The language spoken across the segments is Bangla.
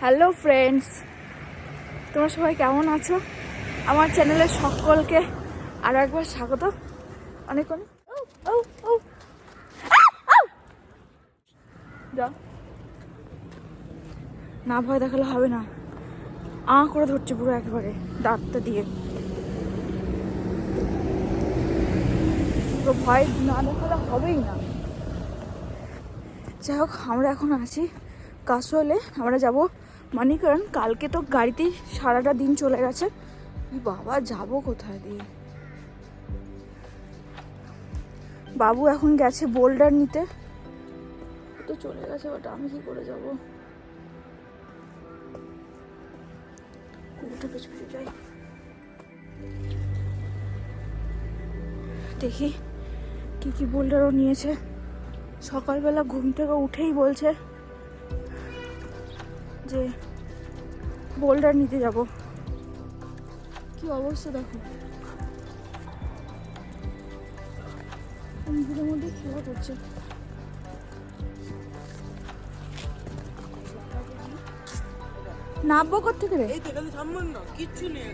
হ্যালো ফ্রেন্ডস, তোমরা সবাই কেমন আছো? আমার চ্যানেলের সকলকে আরও একবার স্বাগত। অনেক না ভয় দেখালে হবে না, করে ধরছে পুরো একেবারে দাঁতটা দিয়ে। তো ভয় না দেখালে হবেই না। যাই হোক, আমরা এখন আছি কাশোলে। আমরা যাব মানিকরণ। কালকে তো গাড়িতেই সারাটা দিন চলে গেছে। বাবা, যাব কোথায় দিয়ে? বাবু এখন গেছে বোল্ডার নিতে, তো চলে গেছে। ওটা আমি কি করে যাব? যাই, দেখি কি কি বোল্ডারও নিয়েছে। সকালবেলা ঘুম থেকে উঠেই বলছে যে বোল্ডার নিতে যাব। কি অবস্থা দেখো, নিজেদের মধ্যে খেলা করছে। নামবো কোথেকে রে? কিচ্ছু নেই,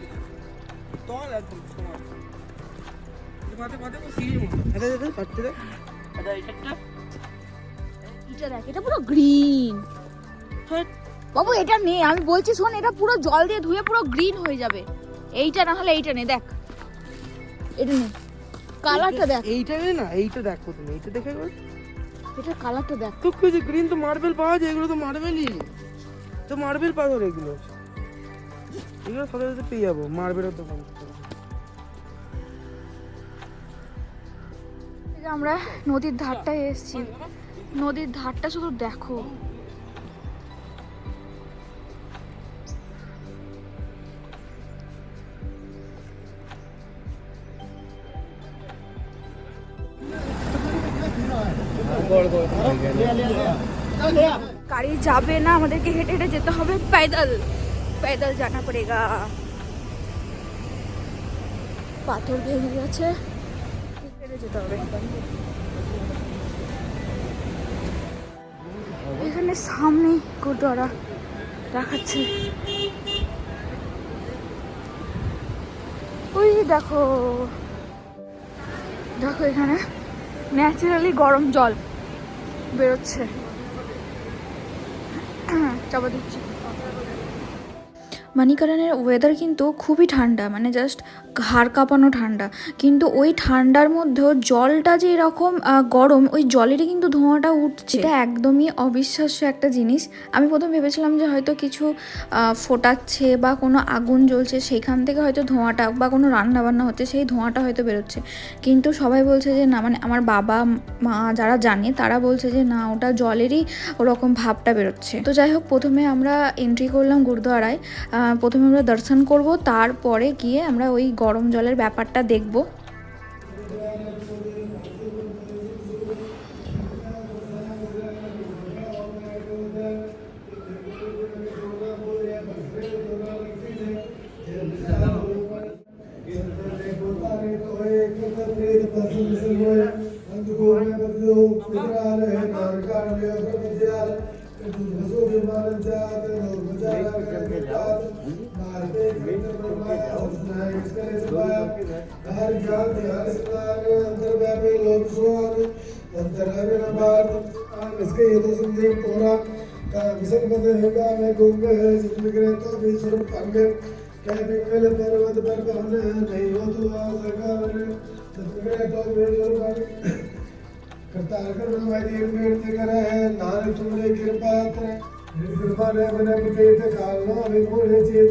এটা পুরো গ্রিন বাবু। এটা নেই, আমি বলছি শোন, এটা পুরো জল দিয়ে ধুয়ে পুরো গ্রিন হয়ে যাবে। এইটা না হলে এইটা নে, দেখ এটা নে, কালারটা দেখ। এইটা নেই না, এইটা দেখো তুমি, এইটা দেখে এটা কালারটা দেখ। তো কি যে গ্রিন তো মার্বেল পাওয়া যায়, এগুলো তো মার্বেলই, তো মার্বেল পাথর এগুলো সাথে সাথে পেয়ে যাবো মার্বেলের দোকান। আমরা নদীর ধারটায় এসেছি। নদীর ধারটা শুধু দেখো, গাড়ি যাবে না, আমাদেরকে হেঁটে হেঁটে যেতে হবে। पैदल पैदल जाना पड़ेगा। পাথর ভেঙে গেছে, হেঁটে যেতে হবে। এখানে সামনে গুরুদ্বারা দেখাচ্ছে। ওই দেখো দেখো, এখানে ন্যাচারালি গরম জল বেরোচ্ছে। চাপা দিচ্ছি। মানিকরণের ওয়েদার কিন্তু খুবই ঠান্ডা, মানে জাস্ট ঘাড় কাঁপানো ঠান্ডা। কিন্তু ওই ঠান্ডার মধ্যেও জলটা যে এরকম গরম, ওই জলেরই কিন্তু ধোঁয়াটা উঠছে। এটা একদমই অবিশ্বাস্য একটা জিনিস। আমি প্রথম ভেবেছিলাম যে হয়তো কিছু ফোটাচ্ছে বা কোনো আগুন জ্বলছে, সেখান থেকে হয়তো ধোঁয়াটা, বা কোনো রান্না বান্না হচ্ছে সেই ধোঁয়াটা হয়তো বেরোচ্ছে। কিন্তু সবাই বলছে যে না, মানে আমার বাবা মা যারা জানে তারা বলছে যে না, ওটা জলেরই ওরকম ভাবটা বেরোচ্ছে। তো যাই হোক, প্রথমে আমরা এন্ট্রি করলাম গুরুদ্বারায়। প্রথমে আমরা দর্শন করব, তারপরে গিয়ে আমরা ওই গরম জলের ব্যাপারটা দেখব। नानक तुमने कृपा कृपा ने बने प्रतीत कालना विमोहे चित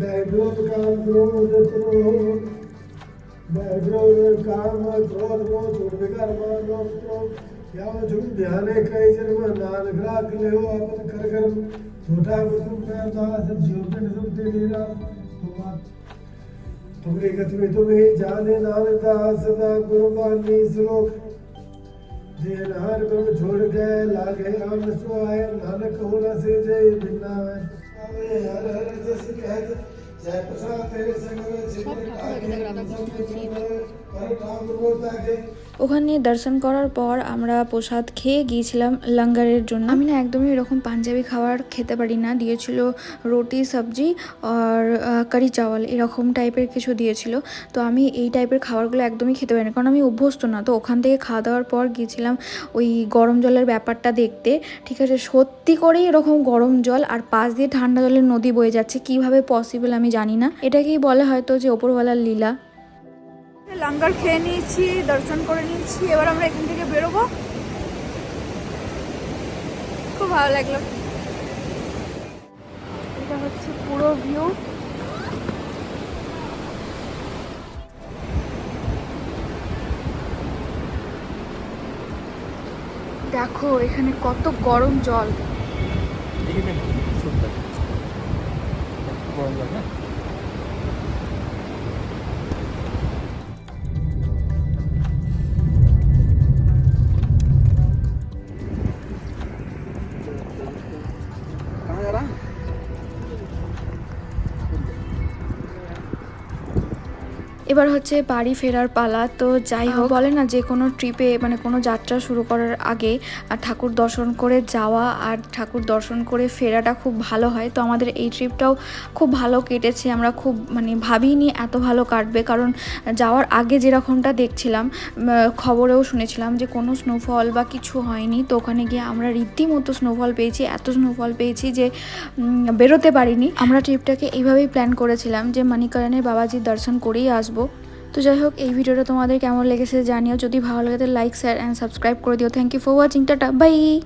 बैग्रोध काम क्रोध क्रोध बैग्रोध काम क्रोध मोह छोड़ विकार मान लोभ क्रोध या जो ध्यान कई जन्म नानक राख ले हो अपन कर कर छोटा कुसुम का दास जीवन सब तेरा तुम्हारी गति में तुम्हें जाने नानक दास सदा गुरुबानी श्लोक देनहार को छोड़ के लागे राम सुहाय नानक होना से जय बिना आवे हर हर जस कह जय प्रसाद तेरे संग में ওখানে দর্শন করার পর আমরা প্রসাদ খেয়ে গিয়েছিলাম লঙ্গারের জন্য। আমি না একদমই এরকম পাঞ্জাবি খাবার খেতে পারি না, দিয়েছিল রুটি সবজি আর কারি চাওয়াল এরকম টাইপের কিছু দিয়েছিল। তো আমি এই টাইপের খাবারগুলো একদমই খেতে পারি না, কারণ আমি অভ্যস্ত না। তো ওখান থেকে খাওয়া দাওয়ার পর গিয়েছিলাম ওই গরম জলের ব্যাপারটা দেখতে। ঠিক আছে, সত্যি করেই এরকম গরম জল আর পাশ দিয়ে ঠান্ডা জলের নদী বয়ে যাচ্ছে, কিভাবে পসিবল আমি জানি না। এটাকেই বলে হয়তো যে ওপরওয়ালার লীলা। লঙ্গর খেয়ে নিয়েছি, দর্শন করে নিয়েছি, এবার আমরা এখান থেকে বেরোবো। খুব ভালো লাগলো। এটা হচ্ছে পুরো ভিউ। দেখো এখানে কত গরম জল। এবার হচ্ছে বাড়ি ফেরার পালা। তো যাই হোক, বলে না যে কোনো ট্রিপে মানে কোনো যাত্রা শুরু করার আগে ঠাকুর দর্শন করে যাওয়া আর ঠাকুর দর্শন করে ফেরাটা খুব ভালো হয়। তো আমাদের এই ট্রিপটাও খুব ভালো কেটেছে। আমরা খুব মানে ভাবিনি এত ভালো কাটবে, কারণ যাওয়ার আগে যেরকমটা দেখছিলাম, খবরেও শুনেছিলাম যে কোনো স্নোফল বা কিছু হয়নি। তো ওখানে গিয়ে আমরা রীতিমতো স্নোফল পেয়েছি, এত স্নোফল পেয়েছি যে বেরোতে পারিনি। আমরা ট্রিপটাকে এইভাবেই প্ল্যান করেছিলাম যে মানিকরণের বাবাজির দর্শন করেই আসবো। তো যাই হোক, এই ভিডিওটা তোমাদের কেমন লেগেছে জানিও। যদি ভালো লাগে তো লাইক শেয়ার অ্যান্ড সাবস্ক্রাইব করে দিও। Thank you for watching. টাটা, বাই।